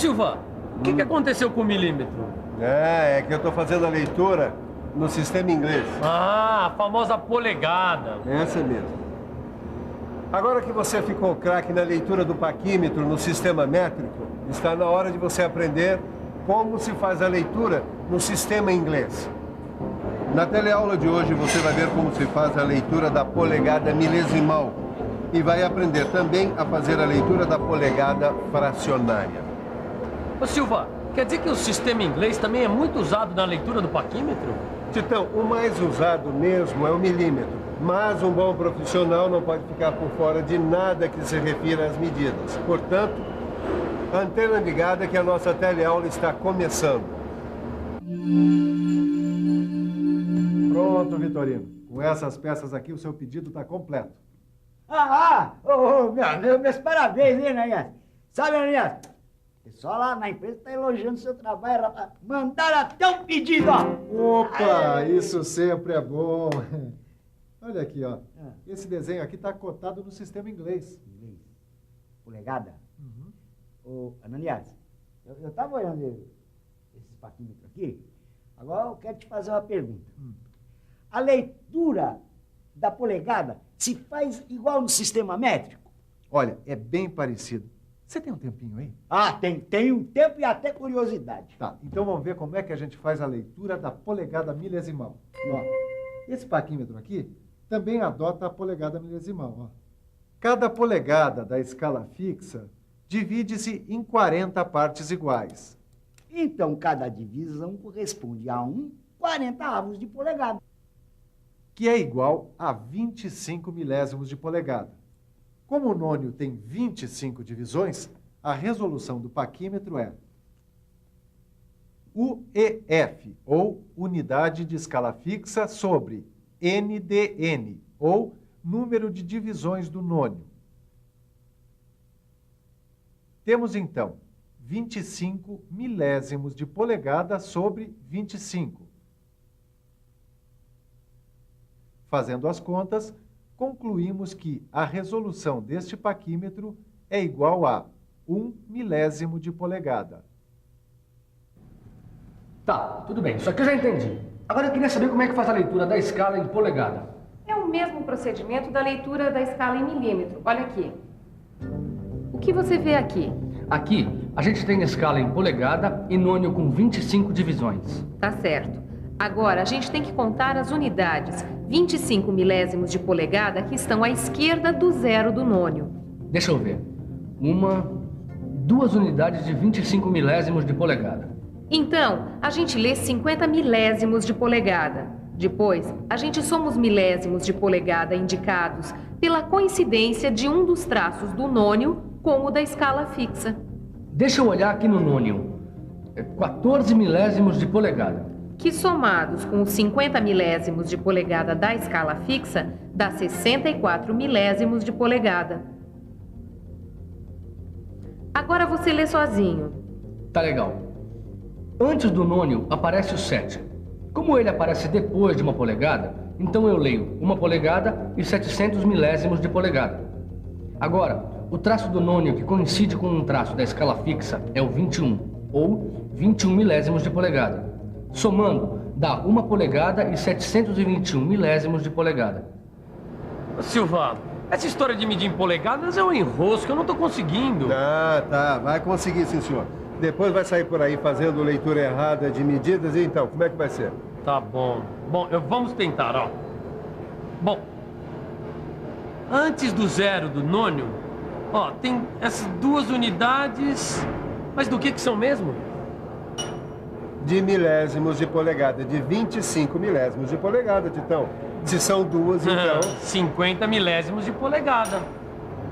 Silva, o que aconteceu com o milímetro? É que eu tô fazendo a leitura no sistema inglês. Ah, a famosa polegada. Essa mesmo. Agora que você ficou craque na leitura do paquímetro no sistema métrico, está na hora de você aprender como se faz a leitura no sistema inglês. Na teleaula de hoje você vai ver como se faz a leitura da polegada milesimal e vai aprender também a fazer a leitura da polegada fracionária. Ô Silva, quer dizer que o sistema inglês também é muito usado na leitura do paquímetro? Titão, o mais usado mesmo é o milímetro, mas um bom profissional não pode ficar por fora de nada que se refira às medidas. Portanto, antena ligada que a nossa teleaula está começando. Pronto, Vitorino. Com essas peças aqui, o seu pedido está completo. Meus parabéns, hein, Ananias? Sabe, Ananias? O pessoal lá na empresa está elogiando o seu trabalho, rapaz. Mandaram até um pedido, ó. Opa, isso sempre é bom. Olha aqui, ó. Esse desenho aqui está cotado no sistema inglês. Inglês. Polegada? Ô, Ananias, eu estava olhando esses paquímetros aqui. Agora eu quero te fazer uma pergunta. A leitura da polegada se faz igual no sistema métrico? Olha, é bem parecido. Você tem um tempinho aí? Tem um tempo e até curiosidade. Tá, então vamos ver como é que a gente faz a leitura da polegada milesimal. Ó, esse paquímetro aqui também adota a polegada milesimal. Ó. Cada polegada da escala fixa divide-se em 40 partes iguais. Então, cada divisão corresponde a 40 de polegada. Que é igual a 25 milésimos de polegada. Como o nônio tem 25 divisões, a resolução do paquímetro é UEF, ou unidade de escala fixa, sobre NDN, ou número de divisões do nônio. Temos, então, 25 milésimos de polegada sobre 25. Fazendo as contas, concluímos que a resolução deste paquímetro é igual a 1 milésimo de polegada. Tá, tudo bem, isso aqui eu já entendi. Agora eu queria saber como é que faz a leitura da escala em polegada. É o mesmo procedimento da leitura da escala em milímetro. Olha aqui. O que você vê aqui? Aqui, a gente tem escala em polegada e nônio com 25 divisões. Tá certo. Agora, a gente tem que contar as unidades 25 milésimos de polegada que estão à esquerda do zero do nônio. Deixa eu ver. 2 unidades de 25 milésimos de polegada. Então, a gente lê 50 milésimos de polegada. Depois, a gente soma os milésimos de polegada indicados pela coincidência de um dos traços do nônio com o da escala fixa. Deixa eu olhar aqui no nônio. 14 milésimos de polegada. Que somados com os 50 milésimos de polegada da escala fixa, dá 64 milésimos de polegada. Agora você lê sozinho. Tá legal. Antes do nônio aparece o 7. Como ele aparece depois de uma polegada, então eu leio 1 polegada e 700 milésimos de polegada. Agora, o traço do nônio que coincide com um traço da escala fixa é o 21, ou 21 milésimos de polegada. Somando, dá 1 polegada e 721 milésimos de polegada. Silva, essa história de medir em polegadas é um enrosco, eu não tô conseguindo. Tá, vai conseguir sim, senhor. Depois vai sair por aí fazendo leitura errada de medidas, e então, como é que vai ser? Tá bom. Bom, vamos tentar, ó. Bom, antes do zero do nônio, ó, tem essas 2 unidades, mas do que são mesmo? De milésimos de polegada, de 25 milésimos de polegada, Titão. Se são 2, então... 50 milésimos de polegada.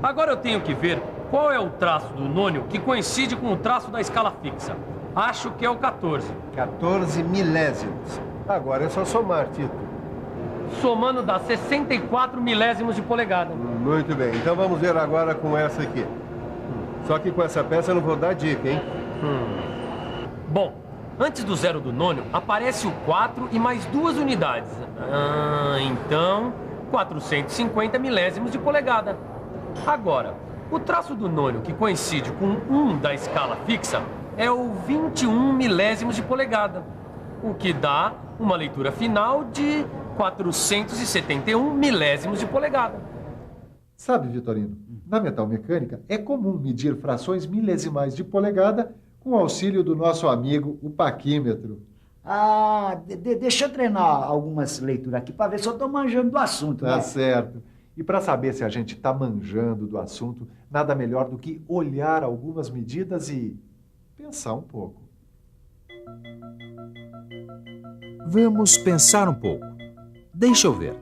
Agora eu tenho que ver qual é o traço do nônio que coincide com o traço da escala fixa. Acho que é o 14. 14 milésimos. Agora é só somar, Tito. Somando dá 64 milésimos de polegada. Muito bem, então vamos ver agora com essa aqui. Só que com essa peça eu não vou dar dica, hein? Bom, antes do zero do nônio aparece o 4 e mais 2 unidades. Então, 450 milésimos de polegada. Agora, o traço do nônio que coincide com 1 da escala fixa é o 21 milésimos de polegada, o que dá uma leitura final de 471 milésimos de polegada. Sabe, Vitorino, na metalmecânica é comum medir frações milesimais de polegada com o auxílio do nosso amigo, o paquímetro. Deixa eu treinar algumas leituras aqui para ver se eu estou manjando do assunto. Tá né? certo. E para saber se a gente está manjando do assunto, nada melhor do que olhar algumas medidas e pensar um pouco. Vamos pensar um pouco. Deixa eu ver.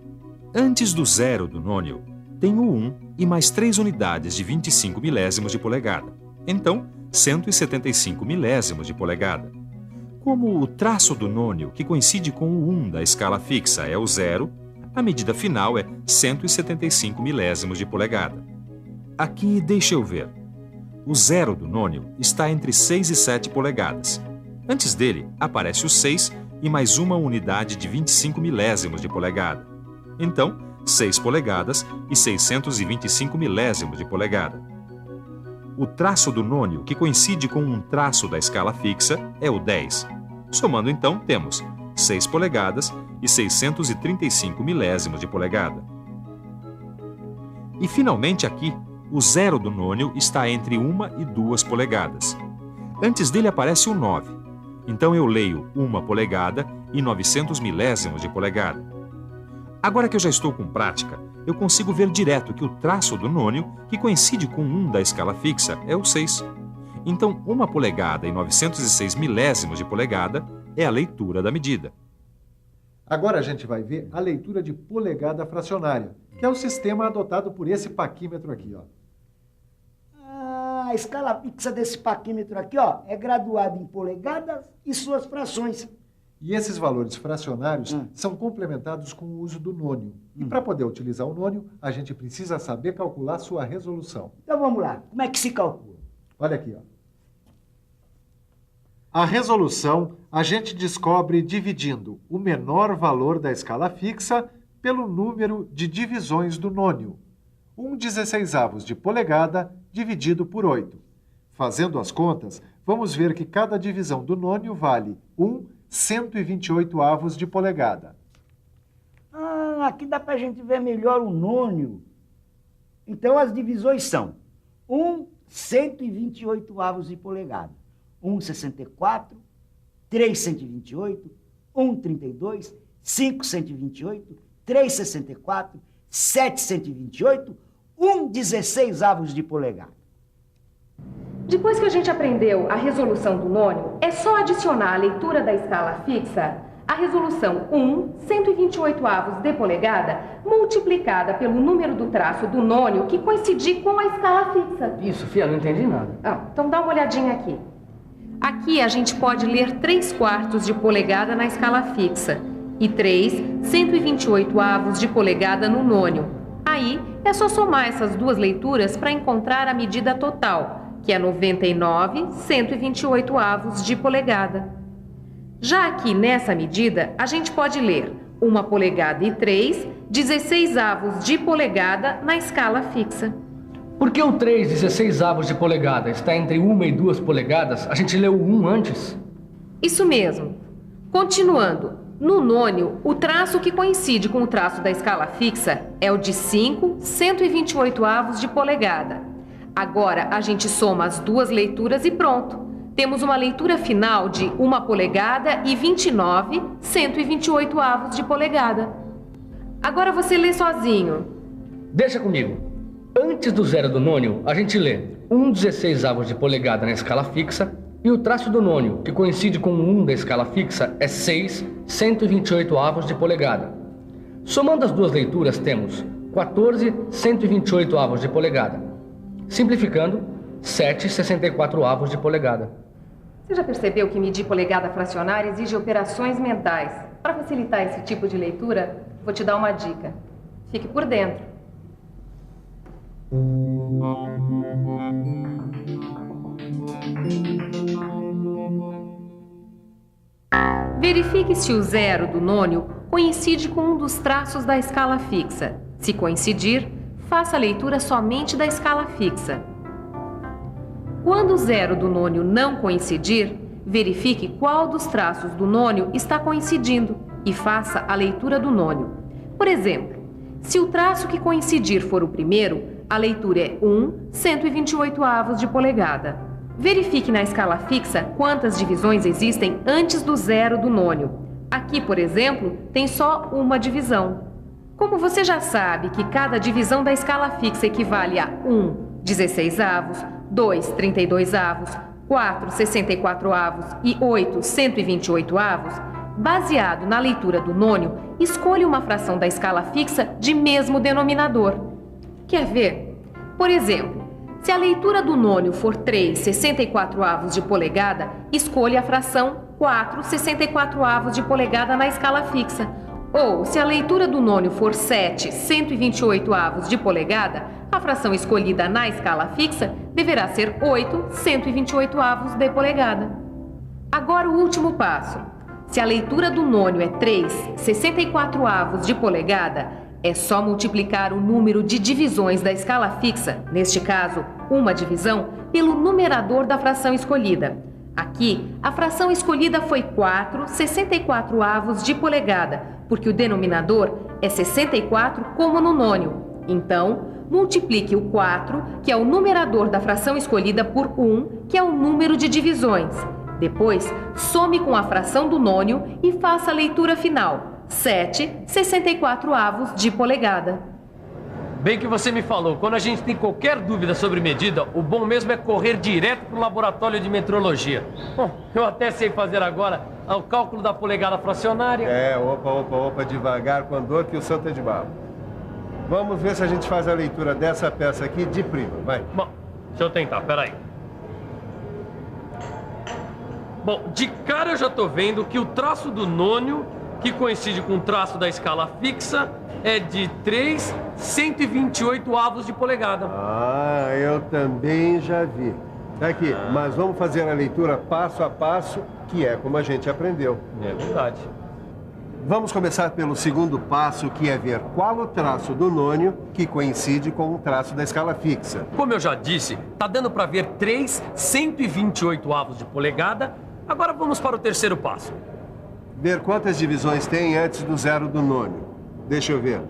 Antes do zero do nônio, tem o 1 e mais 3 unidades de 25 milésimos de polegada. Então, 175 milésimos de polegada. Como o traço do nônio, que coincide com o 1 da escala fixa, é o zero, a medida final é 175 milésimos de polegada. Aqui, deixa eu ver. O zero do nônio está entre 6 e 7 polegadas. Antes dele, aparece o 6 e mais uma unidade de 25 milésimos de polegada. Então, 6 polegadas e 625 milésimos de polegada. O traço do nônio, que coincide com um traço da escala fixa, é o 10. Somando, então, temos 6 polegadas e 635 milésimos de polegada. E, finalmente, aqui, o zero do nônio está entre 1 e 2 polegadas. Antes dele aparece o 9. Então, eu leio 1 polegada e 900 milésimos de polegada. Agora que eu já estou com prática, eu consigo ver direto que o traço do nônio, que coincide com 1 da escala fixa, é o 6. Então, 1 polegada e 906 milésimos de polegada é a leitura da medida. Agora a gente vai ver a leitura de polegada fracionária, que é o sistema adotado por esse paquímetro aqui, ó. A escala fixa desse paquímetro aqui, ó, é graduada em polegadas e suas frações. E esses valores fracionários são complementados com o uso do nônio. E para poder utilizar o nônio, a gente precisa saber calcular sua resolução. Então vamos lá, como é que se calcula? Olha aqui, ó. A resolução a gente descobre dividindo o menor valor da escala fixa pelo número de divisões do nônio. 1/16 de polegada dividido por 8. Fazendo as contas, vamos ver que cada divisão do nônio vale 1/128 de polegada. Aqui dá para a gente ver melhor o nônio. Então as divisões são 1/128 de polegada. 1/64, 3/128, 1/32, 5/128, 3/64, 7/128, 1/16 de polegada. Depois que a gente aprendeu a resolução do nônio, é só adicionar a leitura da escala fixa a resolução 1/128 de polegada multiplicada pelo número do traço do nônio que coincidir com a escala fixa. Isso, Fia, não entendi nada. Então dá uma olhadinha aqui. Aqui a gente pode ler 3/4 de polegada na escala fixa e 3/128 de polegada no nônio. Aí é só somar essas duas leituras para encontrar a medida total, que é 99/128 de polegada. Já aqui nessa medida, a gente pode ler 1 polegada e 3/16 de polegada na escala fixa. Por que o 3/16 de polegada está entre 1 e 2 polegadas? A gente leu o 1 antes? Isso mesmo. Continuando, no nônio, o traço que coincide com o traço da escala fixa é o de 5/128 de polegada. Agora a gente soma as duas leituras e pronto. Temos uma leitura final de 1 polegada e 29/128 de polegada. Agora você lê sozinho. Deixa comigo. Antes do zero do nônio, a gente lê 1/16 de polegada na escala fixa e o traço do nônio, que coincide com o 1 da escala fixa, é 6/128 de polegada. Somando as duas leituras, temos 14/128 de polegada. Simplificando, 7/64 de polegada. Você já percebeu que medir polegada fracionária exige operações mentais? Para facilitar esse tipo de leitura, vou te dar uma dica. Fique por dentro. Verifique se o zero do nônio coincide com um dos traços da escala fixa. Se coincidir, faça a leitura somente da escala fixa. Quando o zero do nônio não coincidir, verifique qual dos traços do nônio está coincidindo e faça a leitura do nônio. Por exemplo, se o traço que coincidir for o primeiro, a leitura é 1/128 de polegada. Verifique na escala fixa quantas divisões existem antes do zero do nônio. Aqui, por exemplo, tem só uma divisão. Como você já sabe que cada divisão da escala fixa equivale a 1, 16avos, 2, 32avos, 4, 64avos e 8, 128avos, baseado na leitura do nônio, escolha uma fração da escala fixa de mesmo denominador. Quer ver? Por exemplo, se a leitura do nônio for 3, 64avos de polegada, escolha a fração 4, 64avos de polegada na escala fixa. Ou, se a leitura do nônio for 7, 128avos de polegada, a fração escolhida na escala fixa deverá ser 8, 128avos de polegada. Agora o último passo. Se a leitura do nônio é 3, 64avos de polegada, é só multiplicar o número de divisões da escala fixa, neste caso, uma divisão, pelo numerador da fração escolhida. Aqui, a fração escolhida foi 4, 64avos de polegada, porque o denominador é 64 como no nônio. Então, multiplique o 4, que é o numerador da fração escolhida, por 1, que é o número de divisões. Depois, some com a fração do nônio e faça a leitura final, 7, 64avos de polegada. Bem que você me falou, quando a gente tem qualquer dúvida sobre medida, o bom mesmo é correr direto para o laboratório de metrologia. Bom, eu até sei fazer agora o cálculo da polegada fracionária. Opa, devagar, com andor que o santo é de barro. Vamos ver se a gente faz a leitura dessa peça aqui de prima, vai. Bom, deixa eu tentar, peraí. Bom, de cara eu já tô vendo que o traço do nônio, que coincide com o traço da escala fixa, é de 3, 128avos de polegada. Ah, eu também já vi. Tá aqui, mas vamos fazer a leitura passo a passo, que é como a gente aprendeu. É verdade. Vamos começar pelo segundo passo, que é ver qual o traço do nônio que coincide com o traço da escala fixa. Como eu já disse, tá dando para ver 3, 128avos de polegada. Agora vamos para o terceiro passo. Ver quantas divisões tem antes do zero do nônio. Deixa eu ver.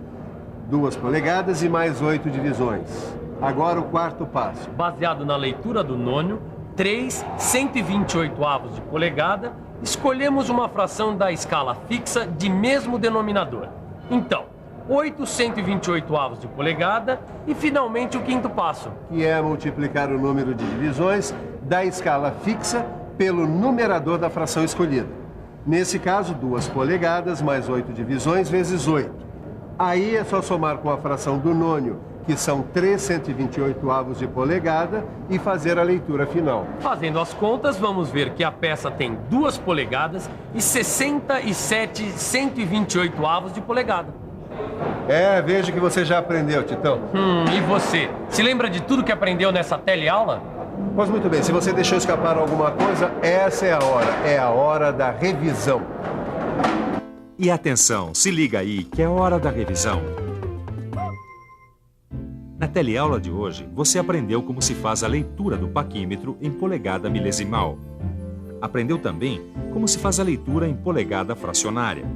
2 polegadas e mais 8 divisões. Agora o quarto passo. Baseado na leitura do nônio, 3, 128avos de polegada, escolhemos uma fração da escala fixa de mesmo denominador. Então, 8, 128avos de polegada e finalmente o quinto passo. Que é multiplicar o número de divisões da escala fixa pelo numerador da fração escolhida. Nesse caso, 2 polegadas mais 8 divisões vezes 8. Aí é só somar com a fração do nônio, que são 3 128avos de polegada, e fazer a leitura final. Fazendo as contas, vamos ver que a peça tem 2 polegadas e 67 128avos de polegada. Vejo que você já aprendeu, Titão. E você? Se lembra de tudo que aprendeu nessa teleaula? Pois muito bem, se você deixou escapar alguma coisa, essa é a hora da revisão. E atenção, se liga aí que é hora da revisão. Na teleaula de hoje, você aprendeu como se faz a leitura do paquímetro em polegada milesimal. Aprendeu também como se faz a leitura em polegada fracionária.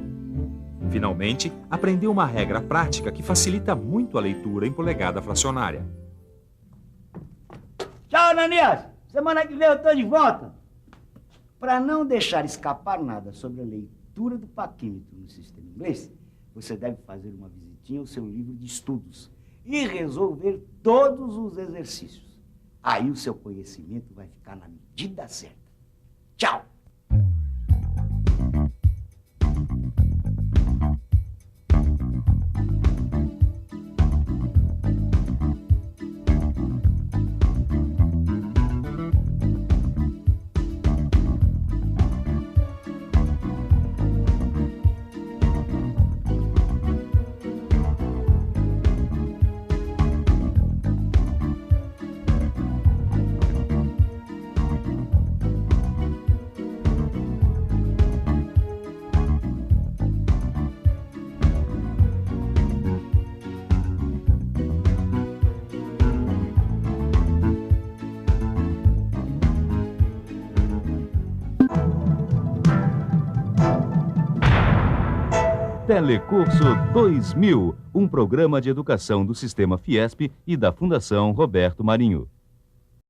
Finalmente, aprendeu uma regra prática que facilita muito a leitura em polegada fracionária. Tchau, Ananias! Semana que vem eu tô de volta. Para não deixar escapar nada sobre a leitura do paquímetro no sistema inglês, você deve fazer uma visitinha ao seu livro de estudos e resolver todos os exercícios. Aí o seu conhecimento vai ficar na medida certa. Tchau! Telecurso 2000, um programa de educação do Sistema Fiesp e da Fundação Roberto Marinho.